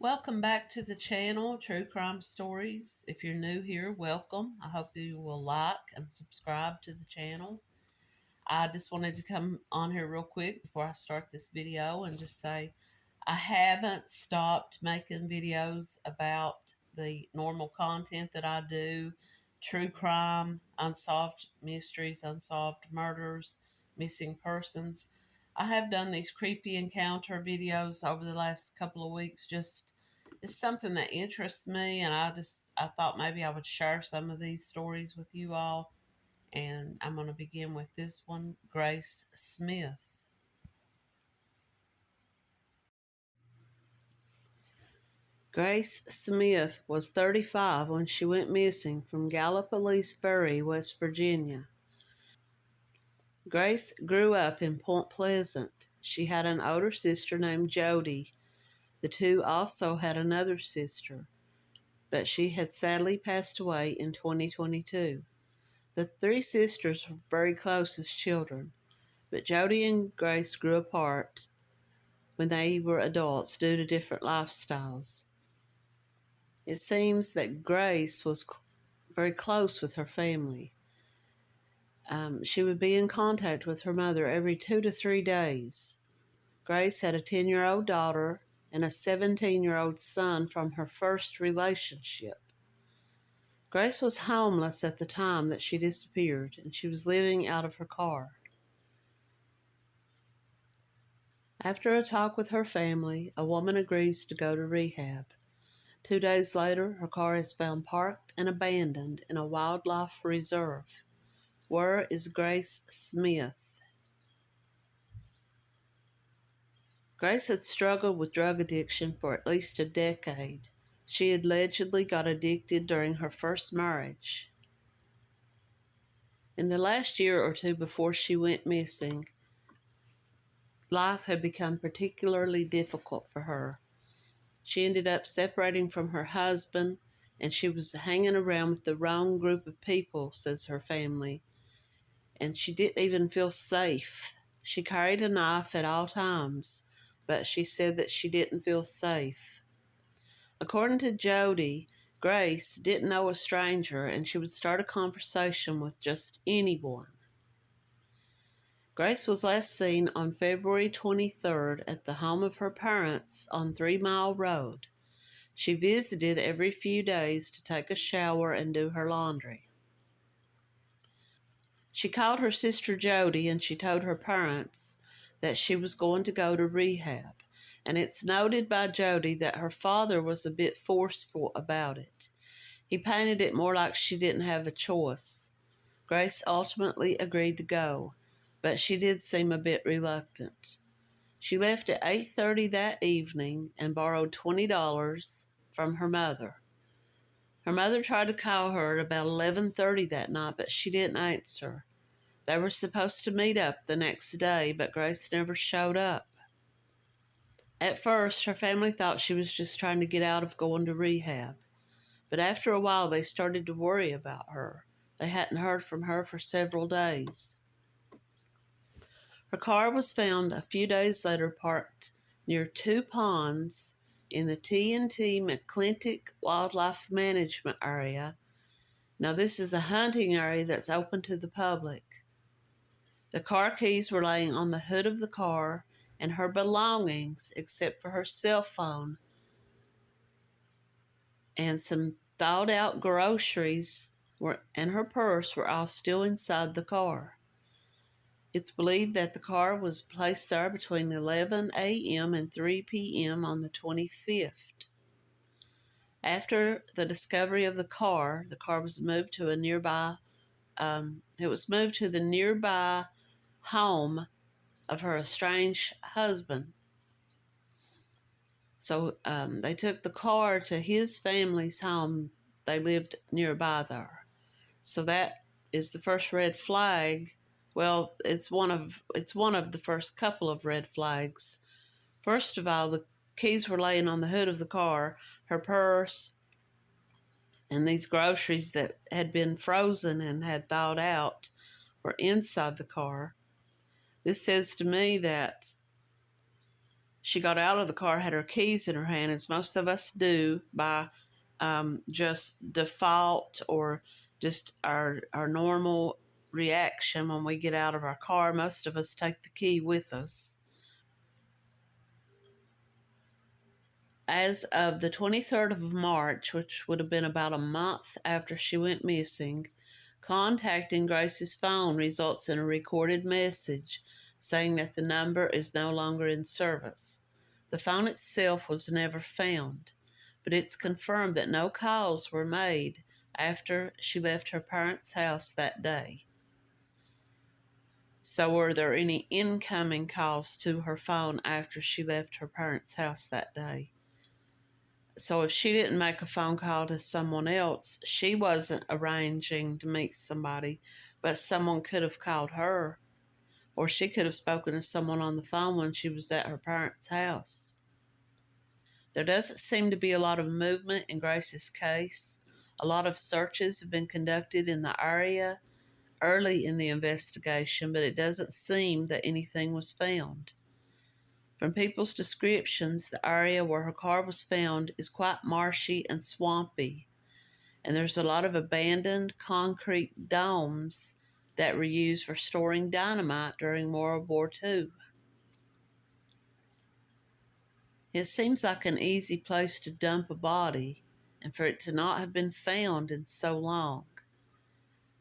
Welcome back to the channel, True Crime Stories. If you're new here, welcome. I hope you will like and subscribe to the channel. I just wanted to come on here real quick before I start this video and just say I haven't stopped making videos about the normal content that I do. True crime, unsolved mysteries, unsolved murders, missing persons. I have done these creepy encounter videos over the last couple of weeks. Just it's something that interests me, and I thought maybe I would share some of these stories with you all. And I'm going to begin with this one, Grace Smith. Grace Smith was 35 when she went missing from Gallipolis Ferry, West Virginia. Grace grew up in Point Pleasant. She had an older sister named Jody. The two also had another sister, but she had sadly passed away in 2022. The three sisters were very close as children, but Jody and Grace grew apart when they were adults due to different lifestyles. It seems that Grace was very close with her family. She would be in contact with her mother every 2 to 3 days. Grace had a 10-year-old daughter and a 17-year-old son from her first relationship. Grace was homeless at the time that she disappeared, and she was living out of her car. After a talk with her family, a woman agrees to go to rehab. 2 days later, her car is found parked and abandoned in a wildlife reserve. Where is Grace Smith? Grace had struggled with drug addiction for at least a decade. She had allegedly got addicted during her first marriage. In the last year or two before she went missing, life had become particularly difficult for her. She ended up separating from her husband, and she was hanging around with the wrong group of people, says her family. And she didn't even feel safe. She carried a knife at all times, but she said that she didn't feel safe. According to Jody, Grace didn't know a stranger, and she would start a conversation with just anyone. Grace was last seen on February 23rd at the home of her parents on 3 Mile Road. She visited every few days to take a shower and do her laundry. She called her sister Jody, and she told her parents that she was going to go to rehab. And it's noted by Jody that her father was a bit forceful about it. He painted it more like she didn't have a choice. Grace ultimately agreed to go, but she did seem a bit reluctant. She left at 8:30 that evening and borrowed $20 from her mother. Her mother tried to call her at about 11:30 that night, but she didn't answer. They were supposed to meet up the next day, but Grace never showed up. At first, her family thought she was just trying to get out of going to rehab, but after a while they started to worry about her. They hadn't heard from her for several days. Her car was found a few days later parked near 2 ponds in the T&T McClintock Wildlife Management Area. Now, this is a hunting area that's open to the public. The car keys were laying on the hood of the car, and her belongings, except for her cell phone and some thawed-out groceries and her purse, were all still inside the car. It's believed that the car was placed there between 11 a.m. and 3 p.m. on the 25th. After the discovery of the car was moved to a nearby. It was moved to the nearby home of her estranged husband. So they took the car to his family's home. They lived nearby there. So that is the first red flag. Well, it's one of the first couple of red flags. First of all, the keys were laying on the hood of the car. Her purse and these groceries that had been frozen and had thawed out were inside the car. This says to me that She got out of the car, had her keys in her hand, as most of us do by just default or just our normal reaction when we get out of our car. Most of us take the key with us. As of the 23rd of March, which would have been about a month after she went missing, contacting Grace's phone results in a recorded message saying that the number is no longer in service. The phone itself was never found, but it's confirmed that no calls were made after she left her parents' house that day. So, were there any incoming calls to her phone after she left her parents' house that day? So if she didn't make a phone call to someone else, she wasn't arranging to meet somebody, but someone could have called her, or she could have spoken to someone on the phone when she was at her parents' house. There doesn't seem to be a lot of movement in Grace's case. A lot of searches have been conducted in the area early in the investigation, but it doesn't seem that anything was found. From people's descriptions, the area where her car was found is quite marshy and swampy, and there's a lot of abandoned concrete domes that were used for storing dynamite during World War II. It seems like an easy place to dump a body, and for it to not have been found in so long.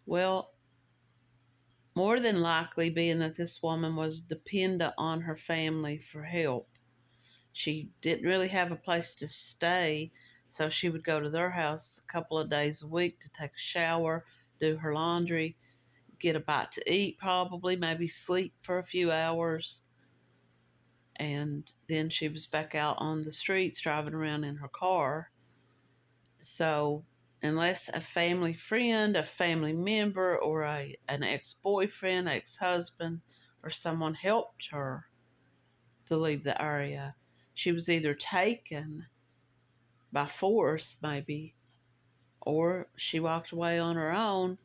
Well, more than likely, being that this woman was dependent on her family for help. She didn't really have a place to stay, so she would go to their house a couple of days a week to take a shower, do her laundry, get a bite to eat probably, maybe sleep for a few hours, and then she was back out on the streets driving around in her car. So unless a family friend, a family member, or an ex-boyfriend, ex-husband, or someone helped her to leave the area, she was either taken by force, maybe, or she walked away on her own,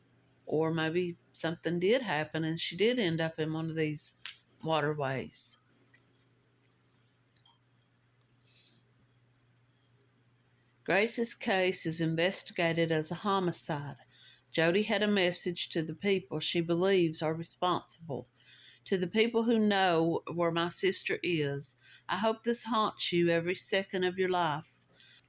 or maybe something did happen and she did end up in one of these waterways. Grace's case is investigated as a homicide. Jody had a message to the people she believes are responsible. To the people who know where my sister is, I hope this haunts you every second of your life.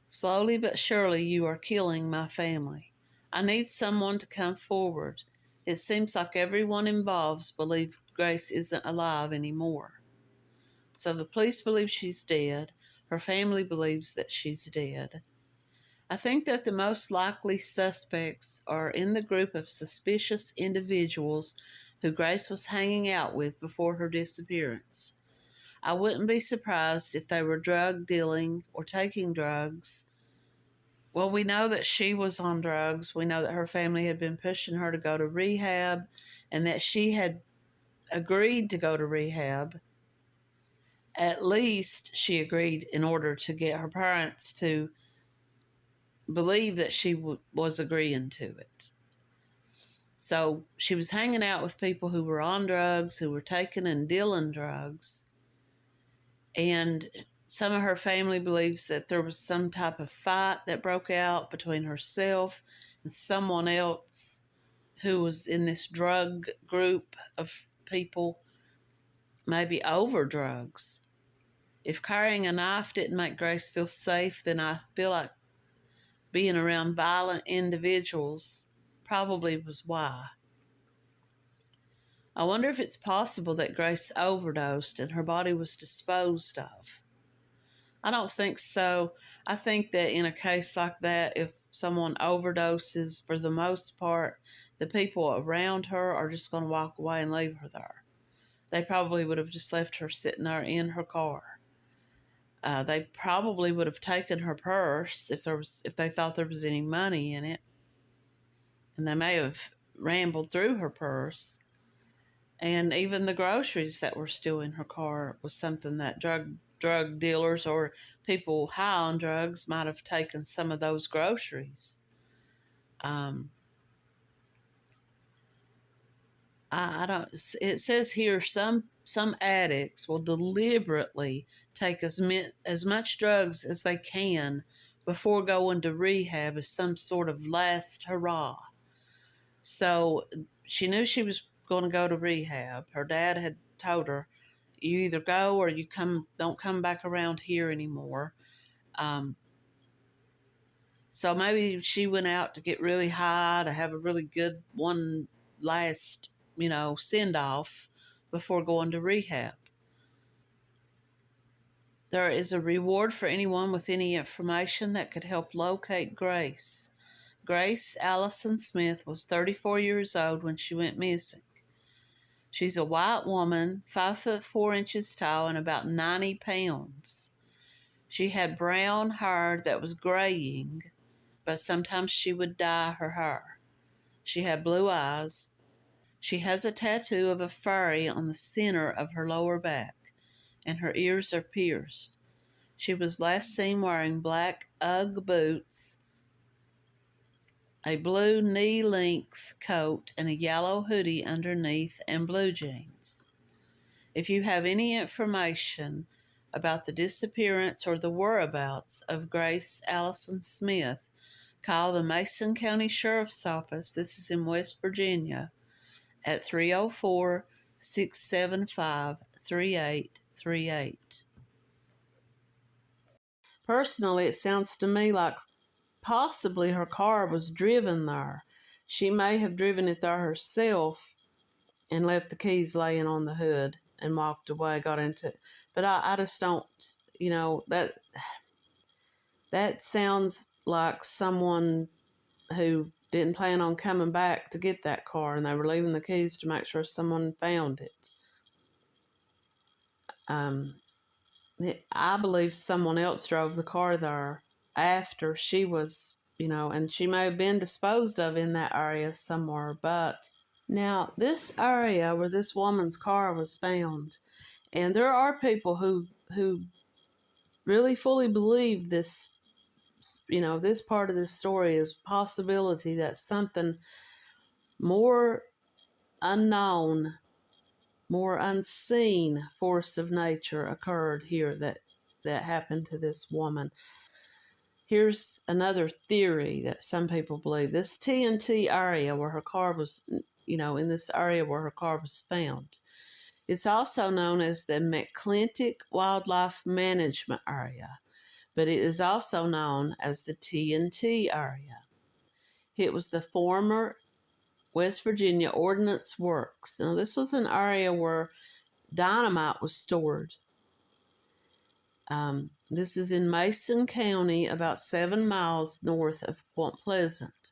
Slowly but surely you are killing my family. I need someone to come forward. It seems like everyone involved believes Grace isn't alive anymore. So the police believe she's dead. Her family believes that she's dead. I think that the most likely suspects are in the group of suspicious individuals who Grace was hanging out with before her disappearance. I wouldn't be surprised if they were drug dealing or taking drugs. Well, we know that she was on drugs. We know that her family had been pushing her to go to rehab and that she had agreed to go to rehab. At least she agreed in order to get her parents to believe that she was agreeing to it. So she was hanging out with people who were on drugs, who were taking and dealing drugs. And some of her family believes that there was some type of fight that broke out between herself and someone else who was in this drug group of people, maybe over drugs. If carrying a knife didn't make Grace feel safe, then I feel like being around violent individuals probably was why. I wonder if it's possible that Grace overdosed and her body was disposed of. I don't think so. I think that in a case like that, if someone overdoses, for the most part, the people around her are just going to walk away and leave her there. They probably would have just left her sitting there in her car. They probably would have taken her purse if they thought there was any money in it, and they may have rambled through her purse. And even the groceries that were still in her car was something that drug dealers or people high on drugs might have taken some of those groceries. I don't. It says here some some addicts will deliberately take as much drugs as they can before going to rehab as some sort of last hurrah. So she knew she was going to go to rehab. Her dad had told her, "You either go or don't come back around here anymore." Um, so maybe she went out to get really high to have a really good one last, send off before going to rehab. There is a reward for anyone with any information that could help locate Grace. Grace Allison Smith was 34 years old when she went missing. She's a white woman, 5'4" tall, and about 90 pounds. She had brown hair that was graying, but sometimes she would dye her hair. She had blue eyes. She has a tattoo of a fairy on the center of her lower back, and her ears are pierced. She was last seen wearing black Ugg boots, a blue knee-length coat, and a yellow hoodie underneath, and blue jeans. If you have any information about the disappearance or the whereabouts of Grace Allison Smith, call the Mason County Sheriff's Office, this is in West Virginia, at 304-675-3838. Personally, it sounds to me like possibly her car was driven there. She may have driven it there herself and left the keys laying on the hood and walked away, got into it. But I just don't, that sounds like someone who didn't plan on coming back to get that car, and they were leaving the keys to make sure someone found it. I believe someone else drove the car there after she was, and she may have been disposed of in that area somewhere. But now, this area where this woman's car was found, and there are people who really fully believe this, this part of this story is possibility that something more unknown, more unseen force of nature occurred here that happened to this woman. Here's another theory that some people believe. This TNT area where her car was, in this area where her car was found, it's also known as the McClintic Wildlife Management Area, but it is also known as the TNT area. It was the former West Virginia Ordnance Works. Now, this was an area where dynamite was stored. This is in Mason County, about 7 miles north of Point Pleasant.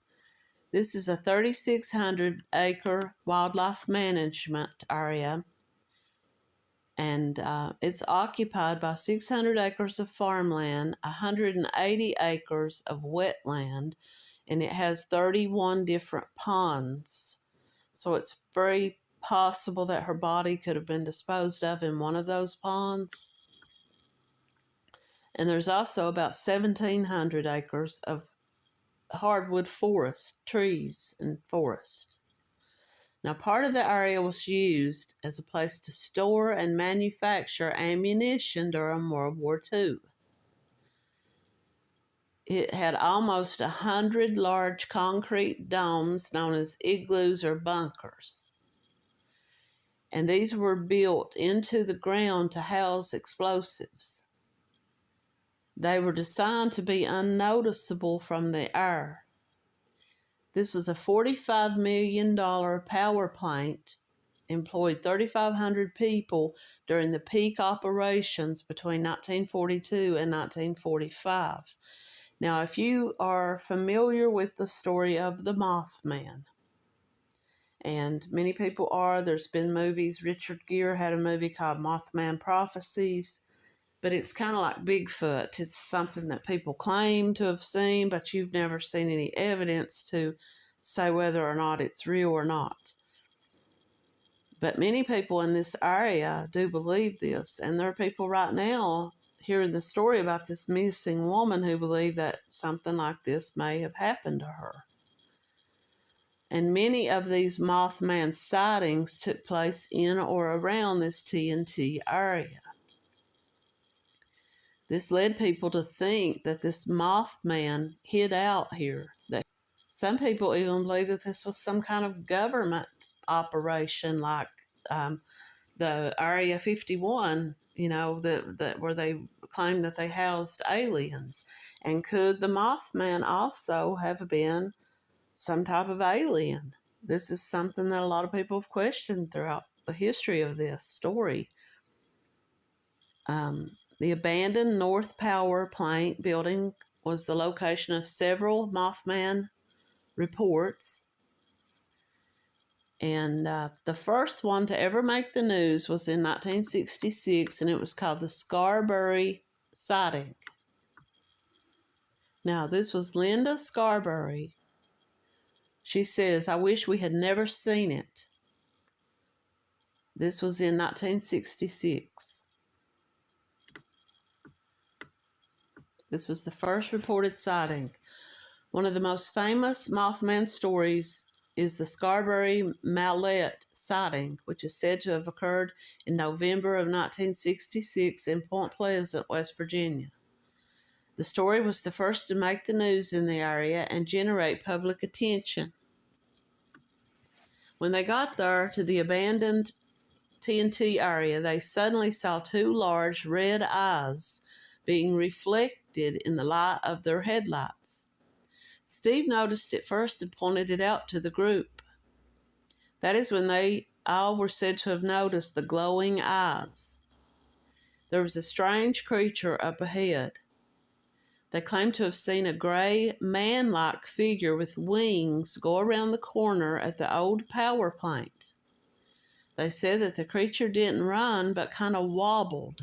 This is a 3,600-acre wildlife management area, and it's occupied by 600 acres of farmland, 180 acres of wetland, and it has 31 different ponds. So it's very possible that her body could have been disposed of in one of those ponds. And there's also about 1,700 acres of hardwood forest, trees and forest. Now, part of the area was used as a place to store and manufacture ammunition during World War II. It had almost 100 large concrete domes known as igloos or bunkers. And these were built into the ground to house explosives. They were designed to be unnoticeable from the air. This was a $45 million power plant, employed 3,500 people during the peak operations between 1942 and 1945. Now, if you are familiar with the story of the Mothman, and many people are, there's been movies. Richard Gere had a movie called Mothman Prophecies. But it's kind of like Bigfoot. It's something that people claim to have seen, but you've never seen any evidence to say whether or not it's real or not. But many people in this area do believe this, and there are people right now hearing the story about this missing woman who believe that something like this may have happened to her. And many of these Mothman sightings took place in or around this TNT area. This led people to think that this Mothman hid out here. Some people even believe that this was some kind of government operation, like the Area 51, that where they claimed that they housed aliens. And could the Mothman also have been some type of alien? This is something that a lot of people have questioned throughout the history of this story. The abandoned North Power Plant building was the location of several Mothman reports. And the first one to ever make the news was in 1966, and it was called the Scarberry sighting. Now, this was Linda Scarberry. She says, "I wish we had never seen it." This was in 1966. This was the first reported sighting. One of the most famous Mothman stories is the Scarberry Mallet sighting, which is said to have occurred in November of 1966 in Point Pleasant, West Virginia. The story was the first to make the news in the area and generate public attention. When they got there to the abandoned TNT area, they suddenly saw two large red eyes being reflected in the light of their headlights. Steve noticed it first and pointed it out to the group. That is when they all were said to have noticed the glowing eyes. There was a strange creature up ahead. They claimed to have seen a gray, man-like figure with wings go around the corner at the old power plant. They said that the creature didn't run, but kind of wobbled.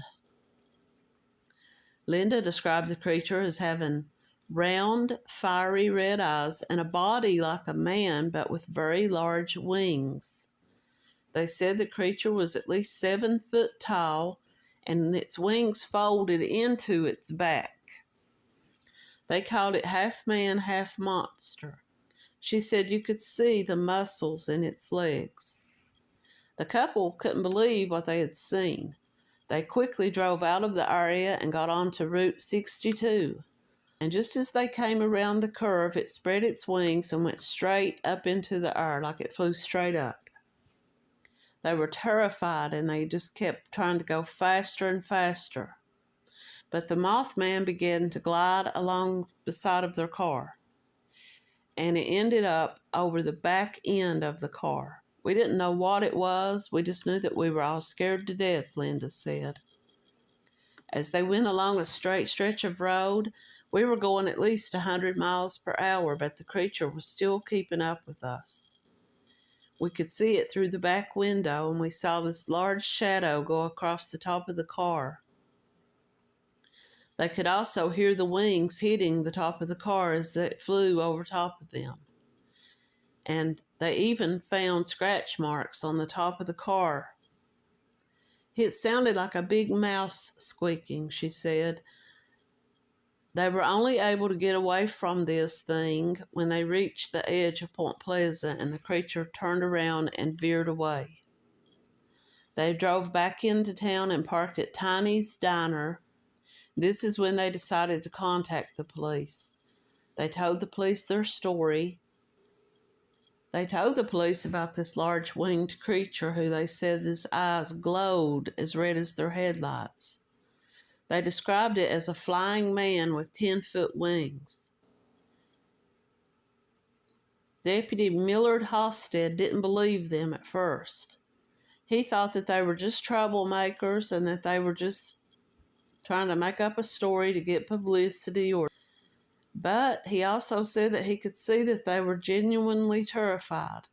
Linda described the creature as having round, fiery red eyes and a body like a man, but with very large wings. They said the creature was at least 7 foot tall, and its wings folded into its back. They called it half man, half monster. She said you could see the muscles in its legs. The couple couldn't believe what they had seen. They quickly drove out of the area and got on to Route 62. And just as they came around the curve, it spread its wings and went straight up into the air, like it flew straight up. They were terrified, and they just kept trying to go faster and faster. But the Mothman began to glide along the side of their car, and it ended up over the back end of the car. We didn't know what it was. We just knew that we were all scared to death, Linda said. As they went along a straight stretch of road, we were going at least 100 miles per hour, but the creature was still keeping up with us. We could see it through the back window, and we saw this large shadow go across the top of the car. They could also hear the wings hitting the top of the car as it flew over top of them. And they even found scratch marks on the top of the car. It sounded like a big mouse squeaking, she said. They were only able to get away from this thing when they reached the edge of Point Pleasant, and the creature turned around and veered away. They drove back into town and parked at Tiny's Diner. This is when they decided to contact the police. They told the police their story. They told the police about this large winged creature who they said his eyes glowed as red as their headlights. They described it as a flying man with 10-foot wings. Deputy Millard Hosted didn't believe them at first. He thought that they were just troublemakers and that they were just trying to make up a story to get publicity, but he also said that he could see that they were genuinely terrified.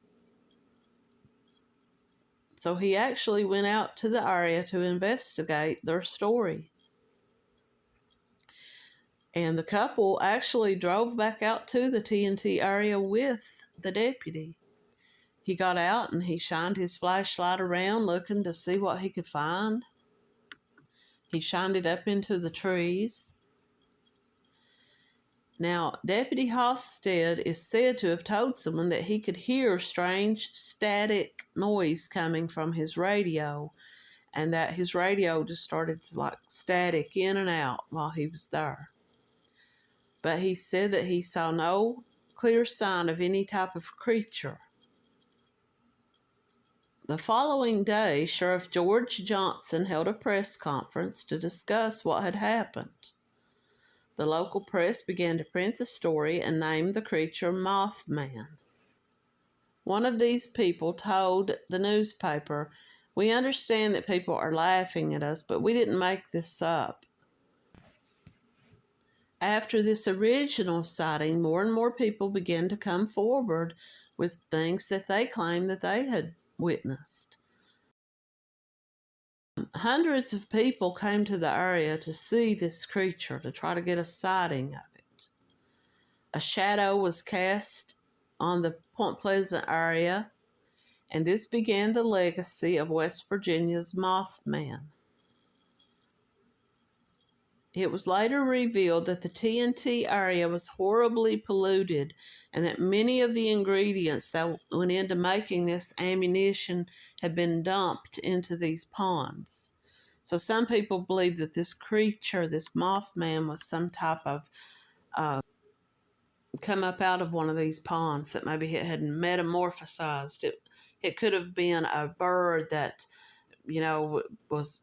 So he actually went out to the area to investigate their story. And the couple actually drove back out to the TNT area with the deputy. He got out and he shined his flashlight around looking to see what he could find. He shined it up into the trees. Now, Deputy Hofstede is said to have told someone that he could hear strange static noise coming from his radio, and that his radio just started to like static in and out while he was there. But he said that he saw no clear sign of any type of creature. The following day, Sheriff George Johnson held a press conference to discuss what had happened. The local press began to print the story and named the creature Mothman. One of these people told the newspaper, "We understand that people are laughing at us, but we didn't make this up." After this original sighting, more and more people began to come forward with things that they claimed that they had witnessed. Hundreds of people came to the area to see this creature, to try to get a sighting of it. A shadow was cast on the Point Pleasant area, and this began the legacy of West Virginia's Mothman. It was later revealed that the TNT area was horribly polluted and that many of the ingredients that went into making this ammunition had been dumped into these ponds. So some people believe that this creature, this Mothman, was some type of come up out of one of these ponds, that maybe it had metamorphosized. It could have been a bird that, was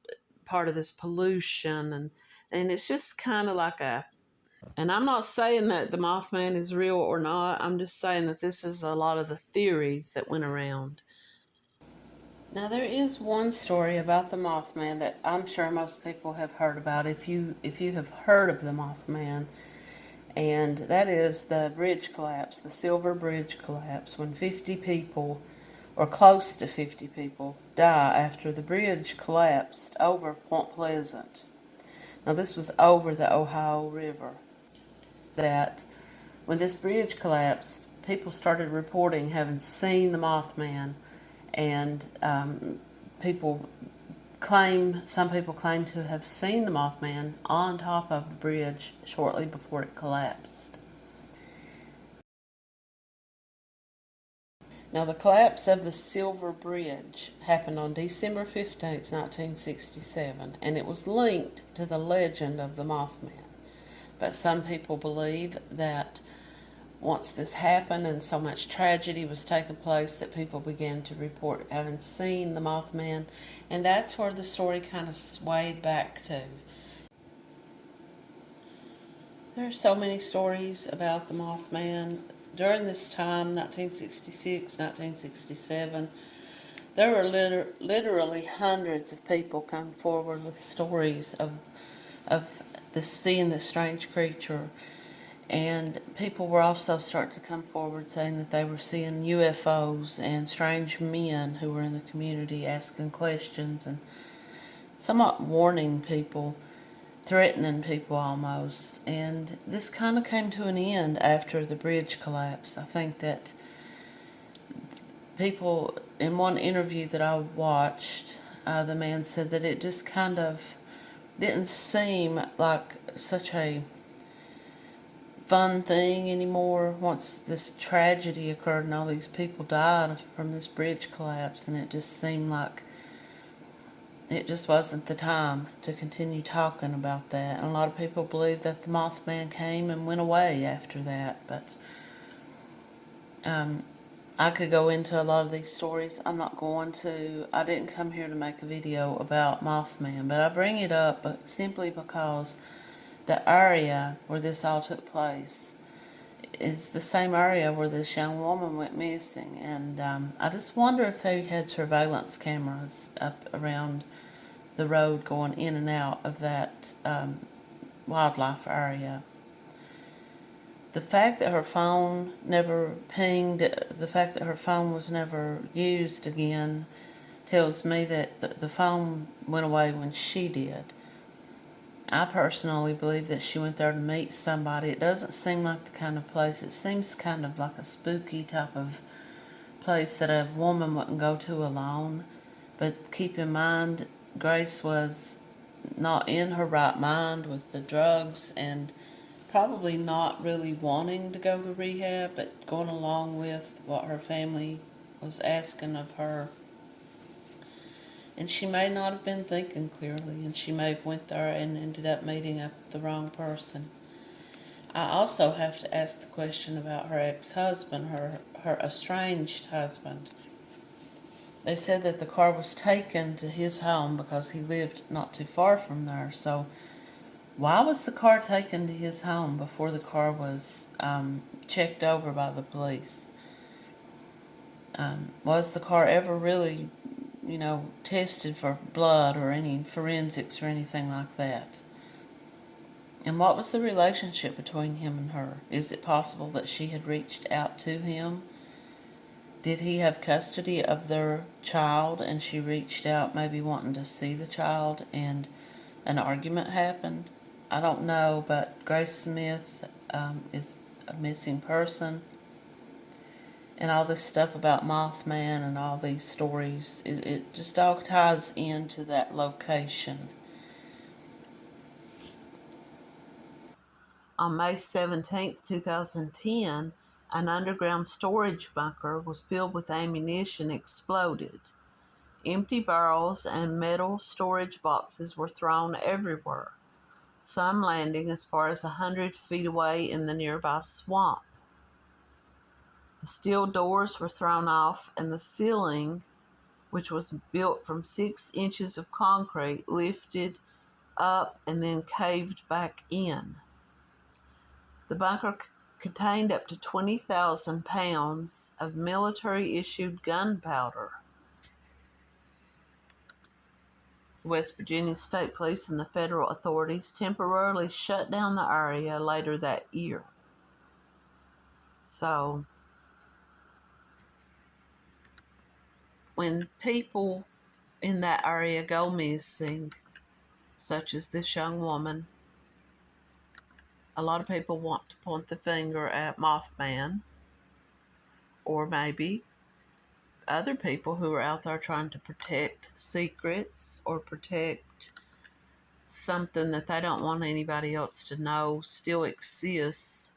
part of this pollution, and it's just kind of like and I'm not saying that the Mothman is real or not. I'm just saying that this is a lot of the theories that went around. Now, there is one story about the Mothman that I'm sure most people have heard about, if you have heard of the Mothman, and that is the bridge collapse, the Silver Bridge collapse, when 50 people, or close to 50 people, die after the bridge collapsed over Point Pleasant. Now, this was over the Ohio River. That when this bridge collapsed, people started reporting having seen the Mothman, and some people claim to have seen the Mothman on top of the bridge shortly before it collapsed. Now, the collapse of the Silver Bridge happened on December 15th, 1967, and it was linked to the legend of the Mothman. But some people believe that once this happened and so much tragedy was taking place, that people began to report having seen the Mothman, and that's where the story kind of swayed back to. There are so many stories about the Mothman. During this time, 1966, 1967, there were literally hundreds of people come forward with stories of seeing this strange creature. And people were also starting to come forward saying that they were seeing UFOs and strange men who were in the community asking questions and somewhat warning people, threatening people almost. And this kind of came to an end after the bridge collapsed. I think that people, in one interview that I watched, the man said that it just kind of didn't seem like such a fun thing anymore once this tragedy occurred and all these people died from this bridge collapse, and it just seemed like it just wasn't the time to continue talking about that. And a lot of people believe that the Mothman came and went away after that, but I could go into a lot of these stories. I'm not going to. I didn't come here to make a video about Mothman, but I bring it up simply because the area where this all took place is the same area where this young woman went missing. And I just wonder if they had surveillance cameras up around the road going in and out of that wildlife area. The fact that her phone never pinged, the fact that her phone was never used again, tells me that the phone went away when she did. I personally believe that she went there to meet somebody. It doesn't seem like the kind of place. It seems kind of like a spooky type of place that a woman wouldn't go to alone. But keep in mind, Grace was not in her right mind with the drugs and probably not really wanting to go to rehab, but going along with what her family was asking of her. And she may not have been thinking clearly, and she may have went there and ended up meeting up with the wrong person. I also have to ask the question about her ex-husband, her estranged husband. They said that the car was taken to his home because he lived not too far from there. So why was the car taken to his home before the car was checked over by the police? Was the car ever really, tested for blood or any forensics or anything like that? And what was the relationship between him and her? Is it possible that she had reached out to him? Did he have custody of their child and she reached out maybe wanting to see the child and an argument happened? I don't know, but Grace Smith is a missing person. And all this stuff about Mothman and all these stories, it just all ties into that location. On May 17th, 2010, an underground storage bunker was filled with ammunition exploded. Empty barrels and metal storage boxes were thrown everywhere, some landing as far as 100 feet away in the nearby swamp. The steel doors were thrown off, and the ceiling, which was built from 6 inches of concrete, lifted up and then caved back in. The bunker contained up to 20,000 pounds of military-issued gunpowder. West Virginia State Police and the federal authorities temporarily shut down the area later that year. So, when people in that area go missing, such as this young woman, a lot of people want to point the finger at Mothman, or maybe other people who are out there trying to protect secrets or protect something that they don't want anybody else to know still exists.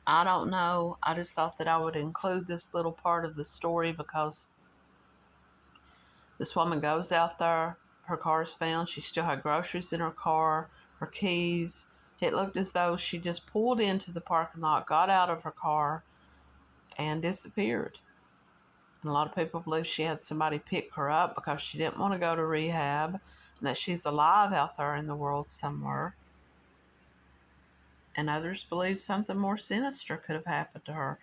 I don't know. I just thought that I would include this little part of the story because this woman goes out there, her car is found, she still had groceries in her car, her keys. It looked as though she just pulled into the parking lot, got out of her car, and disappeared. And a lot of people believe she had somebody pick her up because she didn't want to go to rehab, and that she's alive out there in the world somewhere. And others believe something more sinister could have happened to her,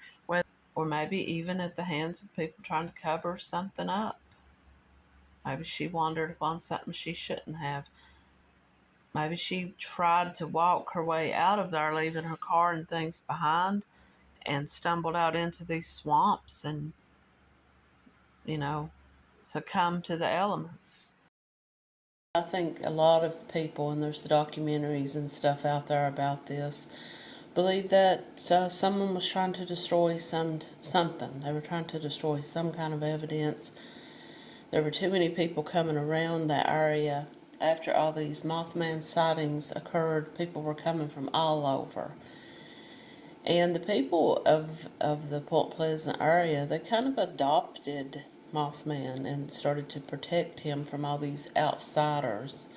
or maybe even at the hands of people trying to cover something up. Maybe she wandered upon something she shouldn't have. Maybe she tried to walk her way out of there, leaving her car and things behind, and stumbled out into these swamps and, succumbed to the elements. I think a lot of people, and there's documentaries and stuff out there about this, believe that someone was trying to destroy something. They were trying to destroy some kind of evidence. There were too many people coming around that area. After all these Mothman sightings occurred, people were coming from all over. And the people of the Point Pleasant area, they kind of adopted Mothman and started to protect him from all these outsiders.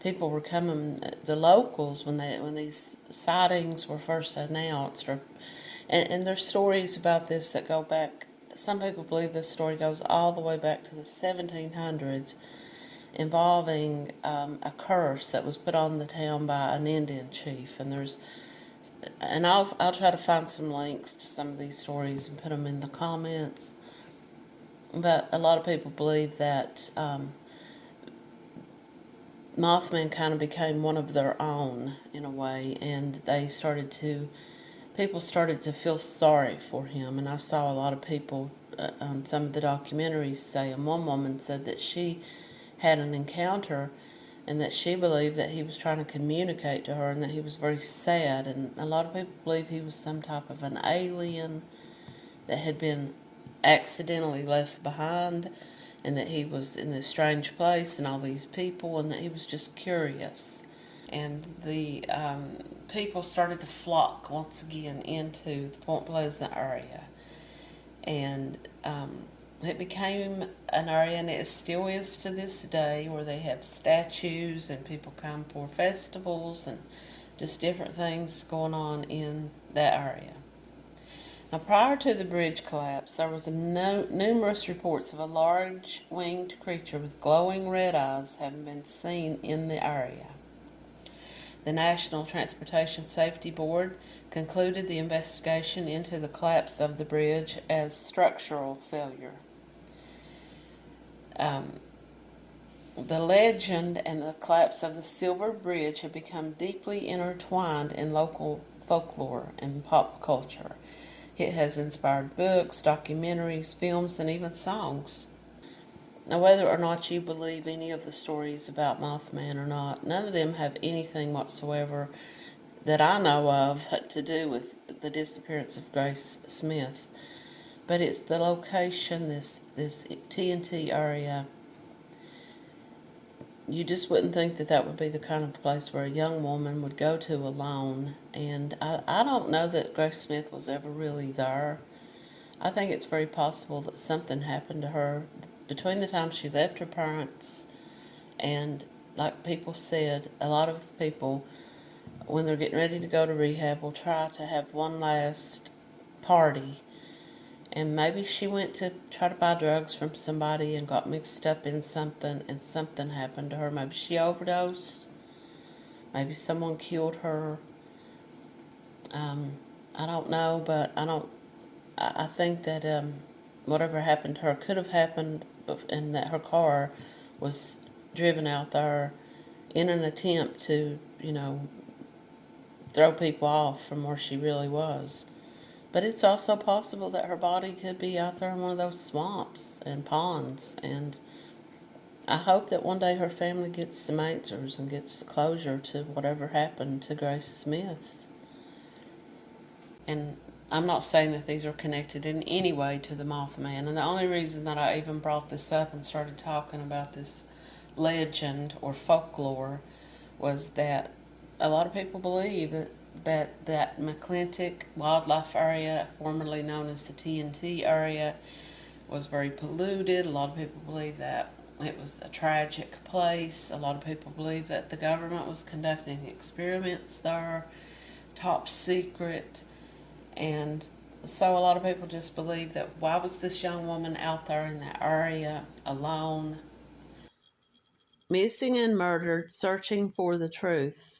People were coming, the locals, when these sightings were first announced, and there's stories about this that go back. Some people believe this story goes all the way back to the 1700s, involving a curse that was put on the town by an Indian chief. And I'll try to find some links to some of these stories and put them in the comments. But a lot of people believe that Mothman kind of became one of their own in a way, and people started to feel sorry for him. And I saw a lot of people on some of the documentaries say, and one woman said that she had an encounter and that she believed that he was trying to communicate to her and that he was very sad. And a lot of people believe he was some type of an alien that had been accidentally left behind, and that he was in this strange place and all these people, and that he was just curious. and the people started to flock once again into the Point Pleasant area. And it became an area, and it still is to this day, where they have statues and people come for festivals and just different things going on in that area. Now, prior to the bridge collapse, there was numerous reports of a large winged creature with glowing red eyes having been seen in the area. The National Transportation Safety Board concluded the investigation into the collapse of the bridge as structural failure. The legend and the collapse of the Silver Bridge have become deeply intertwined in local folklore and pop culture. It has inspired books, documentaries, films, and even songs. Now, whether or not you believe any of the stories about Mothman or not, none of them have anything whatsoever that I know of to do with the disappearance of Grace Smith. But it's the location, this TNT area. You just wouldn't think that that would be the kind of place where a young woman would go to alone. And I don't know that Grace Smith was ever really there. I think it's very possible that something happened to her between the time she left her parents and, like people said, a lot of people, when they're getting ready to go to rehab, will try to have one last party. And maybe she went to try to buy drugs from somebody and got mixed up in something, and something happened to her. Maybe she overdosed. Maybe someone killed her. I don't know, but I think that whatever happened to her could have happened, and that her car was driven out there in an attempt to, throw people off from where she really was. But it's also possible that her body could be out there in one of those swamps and ponds. And I hope that one day her family gets some answers and gets closure to whatever happened to Grace Smith. And I'm not saying that these are connected in any way to the Mothman. And the only reason that I even brought this up and started talking about this legend or folklore was that a lot of people believe that McClintic wildlife area, formerly known as the TNT area, was very polluted. A lot of people believe that it was a tragic place. A lot of people believe that the government was conducting experiments there, top secret. And so a lot of people just believe that why was this young woman out there in that area alone, missing and murdered, searching for the truth?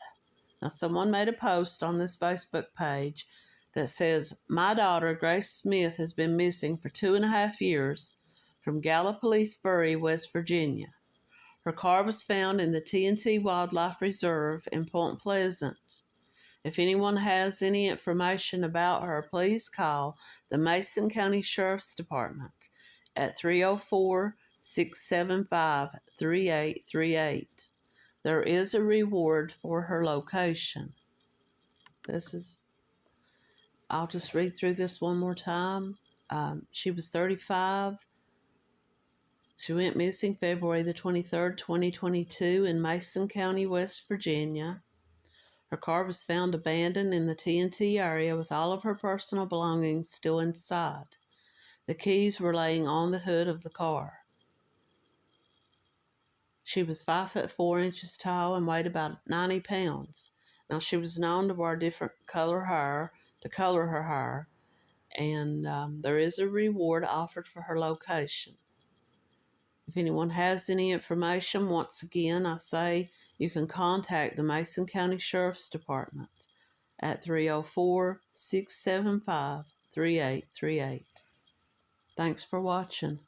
Now, someone made a post on this Facebook page that says, "My daughter, Grace Smith, has been missing for 2.5 years from Gallipolis Ferry, West Virginia. Her car was found in the TNT Wildlife Reserve in Point Pleasant. If anyone has any information about her, please call the Mason County Sheriff's Department at 304-675-3838. There is a reward for her location." I'll just read through this one more time. She was 35. She went missing February the 23rd, 2022 in Mason County, West Virginia. Her car was found abandoned in the TNT area with all of her personal belongings still inside. The keys were laying on the hood of the car. She was 5'4" tall and weighed about 90 pounds. Now, she was known to wear different color hair to color her hair, and there is a reward offered for her location. If anyone has any information, once again, I say you can contact the Mason County Sheriff's Department at 304-675-3838. Thanks for watching.